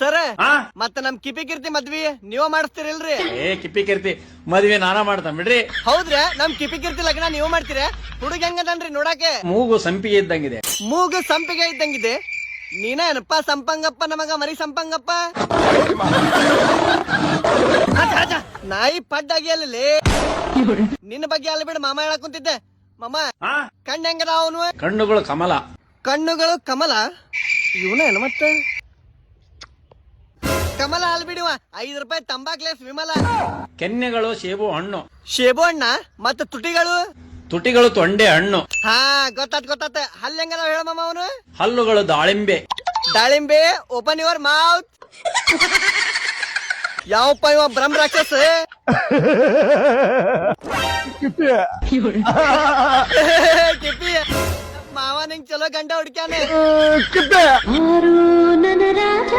Sir ಹಾ ಮತ್ತ ನಮ್ ಕಿಪಿ ಕಿರ್ತಿ ಮದ್ವಿ ನೀವ ಮಾಡಿಸ್ತೀರಿಲ್ರಿ? ಏ ಕಿಪ್ಪಿ ಕಿರ್ತಿ ಮದ್ವೆ ನಾನ ಮಾಡ್ತಾನ ಬಿಡ್ರಿ. ಹೌದ್ರಿ, ನಮ್ ಕಿಪಿ ಕಿರ್ತಿ ಲಗ್ನ ನೀವ್ ಮಾಡ್ತೀರ? ಹುಡುಗ ಹೆಂಗದನ್ರಿ ನೋಡಾಕೆ? ಮೂಗು ಸಂಪಿಗೆ ಇದ್ದಂಗಿದೆ. ಮೂಗು ಸಂಪಿಗೆ ಇದ್ದಂಗಿದೆ. ನೀನ ಏನಪ್ಪ ಸಂಪಂಗಪ್ಪ ನಮಗ ಮರಿ ಸಂಪಂಗಪ್ಪ? ನಾಯಿ ಪಡ್ಡಾಗಿ ಅಲ್ಲಿ ನಿನ್ನ ಬಗ್ಗೆ ಅಲ್ಲಿ ಬಿಡು ಮಾಮ ಹೇಳಕ್ ಕುಂತಿದ್ದೆ. ಮಾಮ ಹಾ ಕಣ್ಣು ಹೆಂಗದ ಅವನು? ಕಣ್ಣುಗಳು ಕಮಲ. ಕಣ್ಣುಗಳು ಕಮಲ. ಇವನ ಏನು ಮತ್ತೆ ಕಮಲ ಅಲ್ ಬಿಡುವ. 5 ರೂಪಾಯಿ ತಂಬಾಕ್ಲೇಸ್ ವಿಮಲ. ಕೆನ್ನೆಗಳು ಸೇಬು ಹಣ್ಣು. ಶೇಬು ಹಣ್ಣ ಮತ್ತ ತುಟಿಗಳು? ತುಟಿಗಳು ತೊಂಡೆ ಹಣ್ಣು. ಹಾ ಗೊತ್ತಾತ್. ಹಲ್ಲು ಹೆಂಗದಾವ ಹೇಳ ಮಾಮ ಅವನು? ಹಲ್ಲುಗಳು ದಾಳಿಂಬೆ. ದಾಳಿಂಬೆ. Open your mouth. ಯಾವಪ್ಪ ಇವ ಬ್ರಹ್ಮ ರಾಕ್ಷಸ? ಕಿಪ್ಪಿ ಮಾವ ನಿಂಗ್ ಚಲೋ ಗಂಡ ಹುಡ್ಕ್ಯಾನೆ. ನನ್ನ ರಾಜ